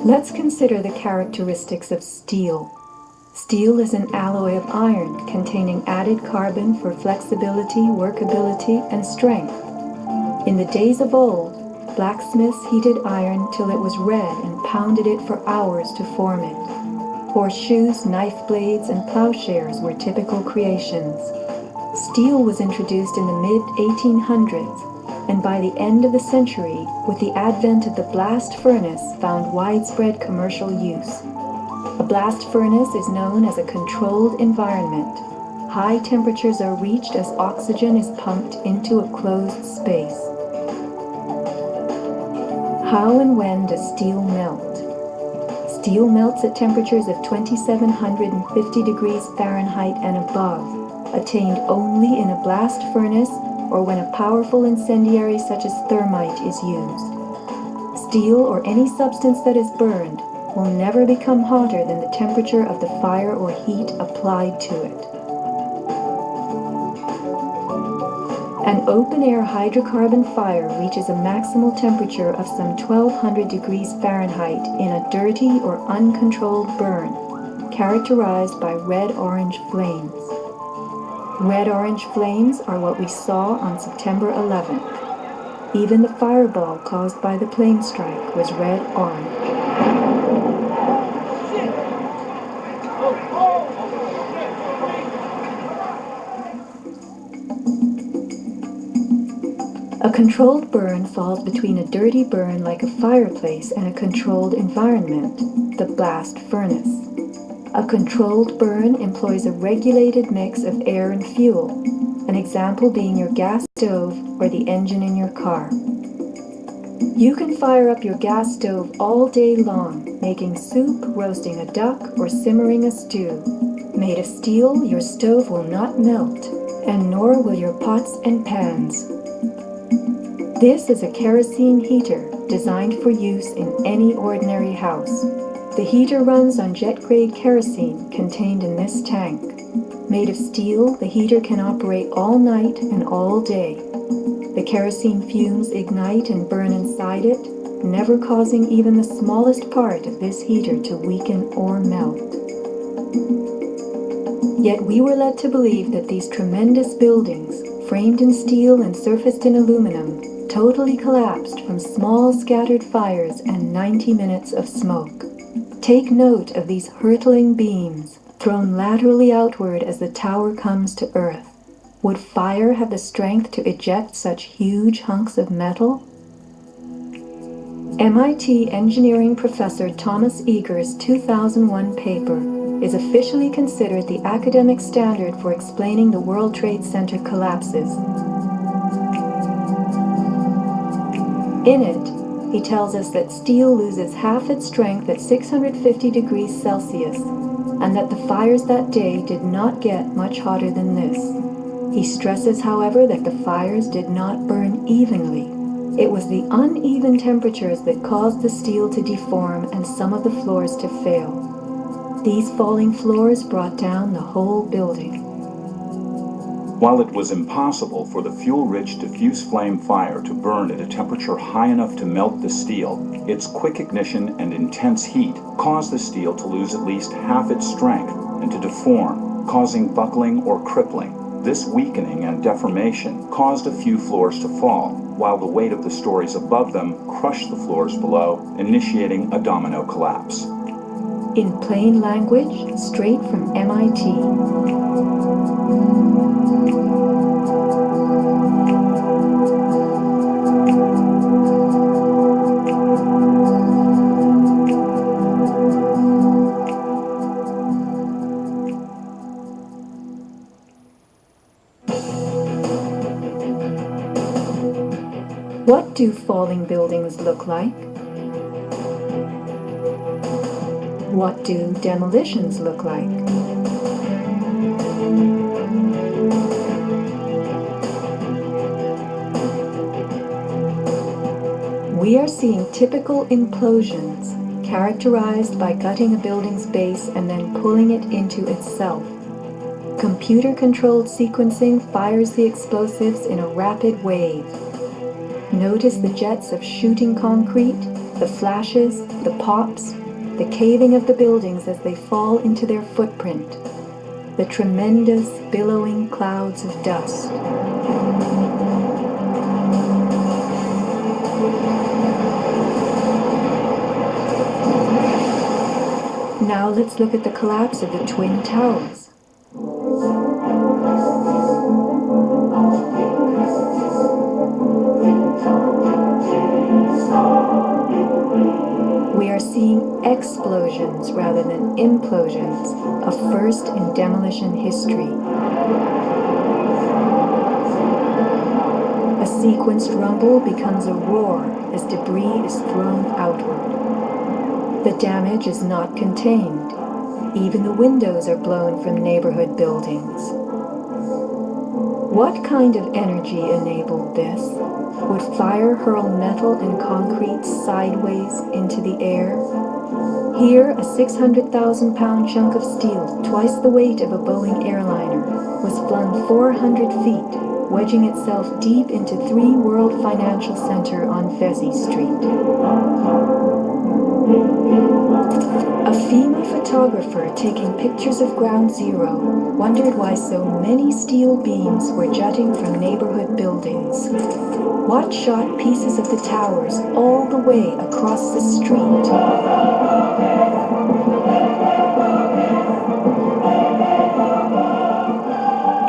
Let's consider the characteristics of steel. Steel is an alloy of iron containing added carbon for flexibility, workability, and strength. In the days of old, blacksmiths heated iron till it was red and pounded it for hours to form it. Horseshoes, knife blades, and plowshares were typical creations. Steel was introduced in the mid-1800s, and by the end of the century, with the advent of the blast furnace, found widespread commercial use. A blast furnace is known as a controlled environment. High temperatures are reached as oxygen is pumped into a closed space. How and when does steel melt? Steel melts at temperatures of 2750 degrees Fahrenheit and above, attained only in a blast furnace or when a powerful incendiary such as thermite is used. Steel or any substance that is burned will never become hotter than the temperature of the fire or heat applied to it. An open-air hydrocarbon fire reaches a maximal temperature of some 1200 degrees Fahrenheit in a dirty or uncontrolled burn, characterized by red-orange flames. Red-orange flames are what we saw on September 11th. Even the fireball caused by the plane strike was red-orange. A controlled burn falls between a dirty burn like a fireplace and a controlled environment, the blast furnace. A controlled burn employs a regulated mix of air and fuel, an example being your gas stove or the engine in your car. You can fire up your gas stove all day long, making soup, roasting a duck, or simmering a stew. Made of steel, your stove will not melt, and nor will your pots and pans. This is a kerosene heater designed for use in any ordinary house. The heater runs on jet-grade kerosene contained in this tank. Made of steel, the heater can operate all night and all day. The kerosene fumes ignite and burn inside it, never causing even the smallest part of this heater to weaken or melt. Yet we were led to believe that these tremendous buildings, framed in steel and surfaced in aluminum, totally collapsed from small scattered fires and 90 minutes of smoke. Take note of these hurtling beams, thrown laterally outward as the tower comes to earth. Would fire have the strength to eject such huge hunks of metal? MIT engineering professor Thomas Eager's 2001 paper is officially considered the academic standard for explaining the World Trade Center collapses. In it, he tells us that steel loses half its strength at 650 degrees Celsius, and that the fires that day did not get much hotter than this. He stresses, however, that the fires did not burn evenly. It was the uneven temperatures that caused the steel to deform and some of the floors to fail. These falling floors brought down the whole building. While it was impossible for the fuel-rich diffuse flame fire to burn at a temperature high enough to melt the steel, its quick ignition and intense heat caused the steel to lose at least half its strength and to deform, causing buckling or crippling. This weakening and deformation caused a few floors to fall, while the weight of the stories above them crushed the floors below, initiating a domino collapse. In plain language, straight from MIT. What do falling buildings look like? What do demolitions look like? We are seeing typical implosions, characterized by gutting a building's base and then pulling it into itself. Computer-controlled sequencing fires the explosives in a rapid wave. Notice the jets of shooting concrete, The flashes, the pops, the caving of the buildings as they fall into their footprint, the tremendous billowing clouds of dust. Now let's look at the collapse of the Twin Towers. We are seeing explosions rather than implosions, a first in demolition history. A sequenced rumble becomes a roar as debris is thrown outward. The damage is not contained. Even the windows are blown from neighborhood buildings. What kind of energy enabled this? Would fire hurl metal and concrete sideways into the air? Here, a 600,000-pound chunk of steel, twice the weight of a Boeing airliner, was flung 400 feet, wedging itself deep into 3 World Financial Center on Vesey Street. A FEMA photographer taking pictures of Ground Zero wondered why so many steel beams were jutting from neighborhood buildings. What shot pieces of the towers all the way across the street?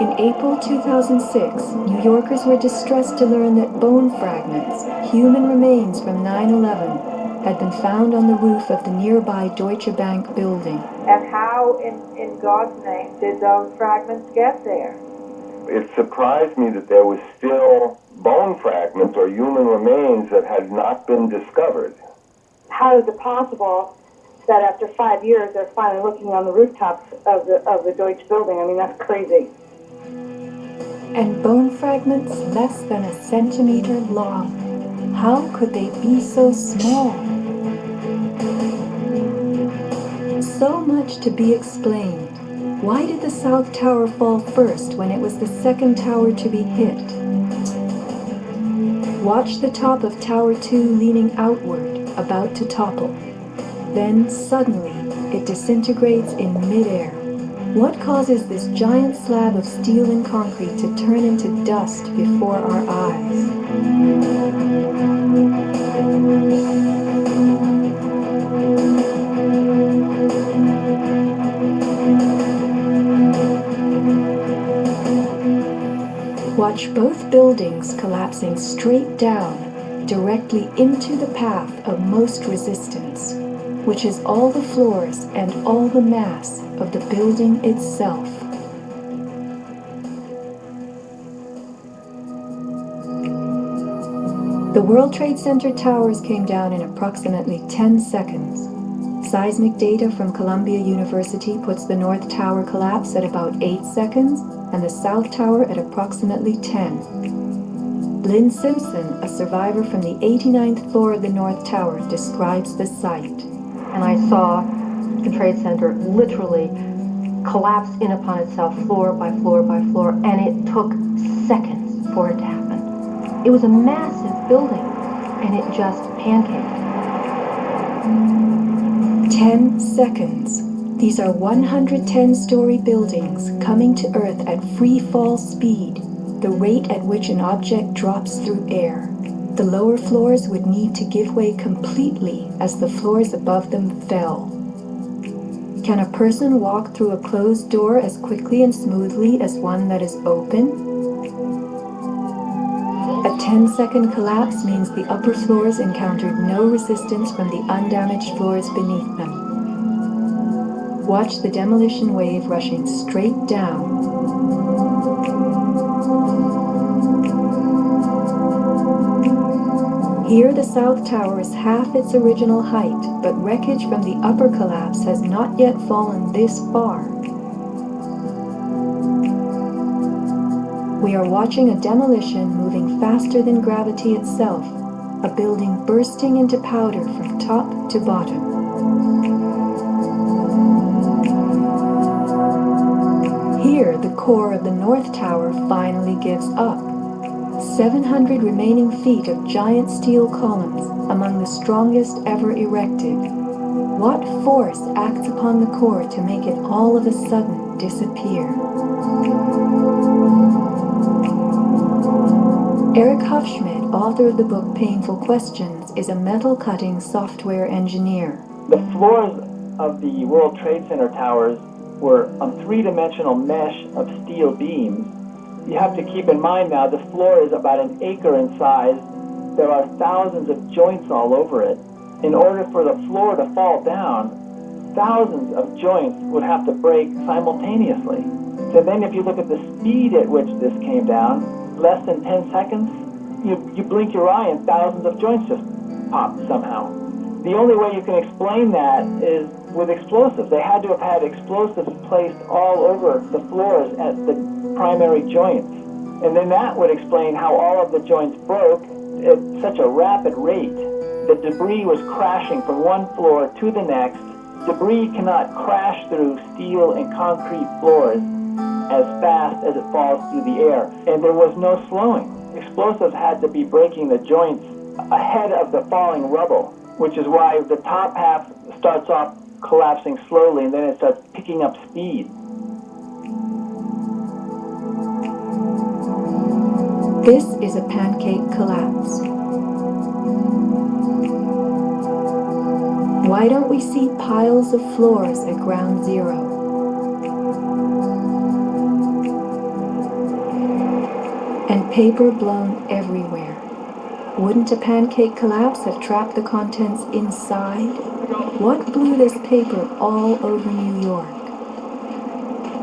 In April 2006, New Yorkers were distressed to learn that bone fragments, human remains from 9/11, had been found on the roof of the nearby Deutsche Bank building. And how, in God's name, did those fragments get there? It surprised me that there was still bone fragments or human remains that had not been discovered. How is it possible that after 5 years they're finally looking on the rooftops of the Deutsche building? I mean, that's crazy. And bone fragments less than a centimeter long. How could they be so small? So much to be explained. Why did the South Tower fall first when it was the second tower to be hit? Watch the top of Tower 2 leaning outward, about to topple. Then suddenly, it disintegrates in midair. What causes this giant slab of steel and concrete to turn into dust before our eyes? Watch both buildings collapsing straight down, directly into the path of most resistance, which is all the floors and all the mass of the building itself. The World Trade Center towers came down in approximately 10 seconds. Seismic data from Columbia University puts the North Tower collapse at about 8 seconds and the South Tower at approximately 10. Lynn Simpson, a survivor from the 89th floor of the North Tower, describes the site. And I saw the Trade Center literally collapse in upon itself floor by floor by floor, and it took seconds for it to happen. It was a massive building, and it just pancaked. 10 seconds. These are 110-story buildings coming to Earth at free fall speed, the rate at which an object drops through air. The lower floors would need to give way completely as the floors above them fell. Can a person walk through a closed door as quickly and smoothly as one that is open? A 10-second collapse means the upper floors encountered no resistance from the undamaged floors beneath them. Watch the demolition wave rushing straight down. Here the South Tower is half its original height, but wreckage from the upper collapse has not yet fallen this far. We are watching a demolition moving faster than gravity itself, a building bursting into powder from top to bottom. Here, the core of the North Tower finally gives up. 700 remaining feet of giant steel columns, among the strongest ever erected. What force acts upon the core to make it all of a sudden disappear? Eric Hufschmidt, author of the book Painful Questions, is a metal-cutting software engineer. The floors of the World Trade Center towers were a three-dimensional mesh of steel beams. You have to keep in mind now the floor is about an acre in size. There are thousands of joints all over it. In order for the floor to fall down, thousands of joints would have to break simultaneously. So then if you look at the speed at which this came down, less than 10 seconds, you blink your eye and thousands of joints just popped somehow. The only way you can explain that is with explosives. They had to have had explosives placed all over the floors at the primary joints. And then that would explain how all of the joints broke at such a rapid rate. The debris was crashing from one floor to the next. Debris cannot crash through steel and concrete floors as fast as it falls through the air. And there was no slowing. Explosives had to be breaking the joints ahead of the falling rubble, which is why the top half starts off collapsing slowly and then it starts picking up speed. This is a pancake collapse. Why don't we see piles of floors at ground zero? And paper blown everywhere. Wouldn't a pancake collapse have trapped the contents inside? What blew this paper all over New York?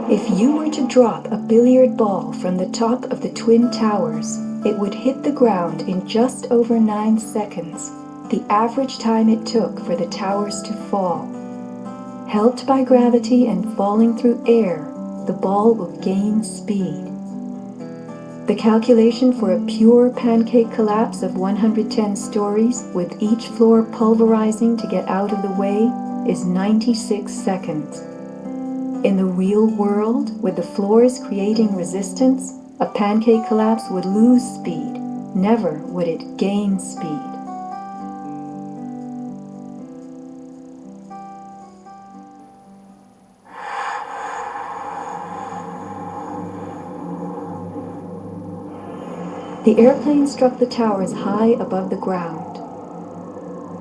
If you were to drop a billiard ball from the top of the Twin Towers, it would hit the ground in just over 9 seconds, the average time it took for the towers to fall. Helped by gravity and falling through air, the ball will gain speed. The calculation for a pure pancake collapse of 110 stories, with each floor pulverizing to get out of the way, is 96 seconds. In the real world, with the floors creating resistance, a pancake collapse would lose speed. Never would it gain speed. The airplane struck the towers high above the ground.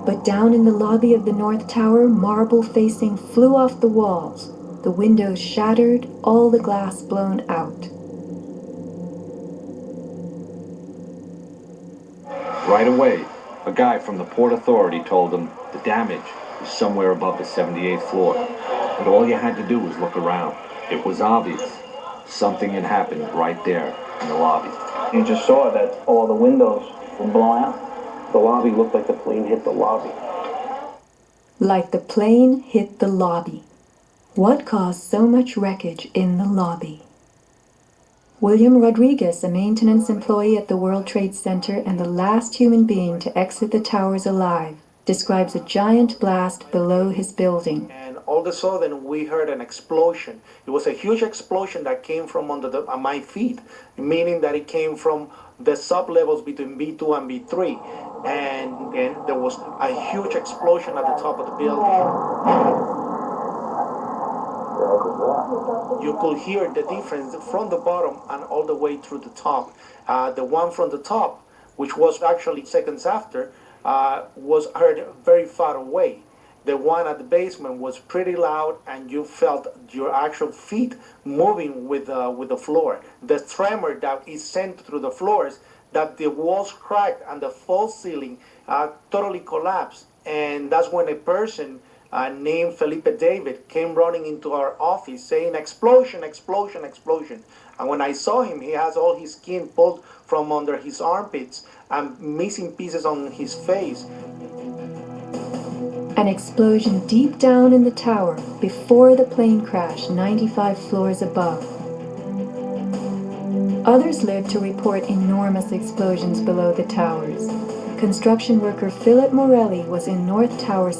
But down in the lobby of the North Tower, marble facing flew off the walls, the windows shattered, all the glass blown out. Right away, a guy from the Port Authority told them the damage was somewhere above the 78th floor. And all you had to do was look around. It was obvious. Something had happened right there in the lobby. You just saw that all the windows were blown out. The lobby looked like the plane hit the lobby. Like the plane hit the lobby. What caused so much wreckage in the lobby? William Rodriguez, a maintenance employee at the World Trade Center and the last human being to exit the towers alive, describes a giant blast below his building. And all of a sudden we heard an explosion. It was a huge explosion that came from under my feet, meaning that it came from the sub-levels between B2 and B3. And there was a huge explosion at the top of the building. You could hear the difference from the bottom and all the way through the top. The one from the top, which was actually seconds after, was heard very far away. The one at the basement was pretty loud, and you felt your actual feet moving with the floor. The tremor that is sent through the floors, that the walls cracked and the false ceiling totally collapsed. And that's when a person named Felipe David came running into our office saying, "Explosion, explosion, explosion." And when I saw him, he has all his skin pulled from under his armpits and missing pieces on his face. An explosion deep down in the tower before the plane crashed 95 floors above. Others lived to report enormous explosions below the towers. Construction worker Philip Morelli was in North Tower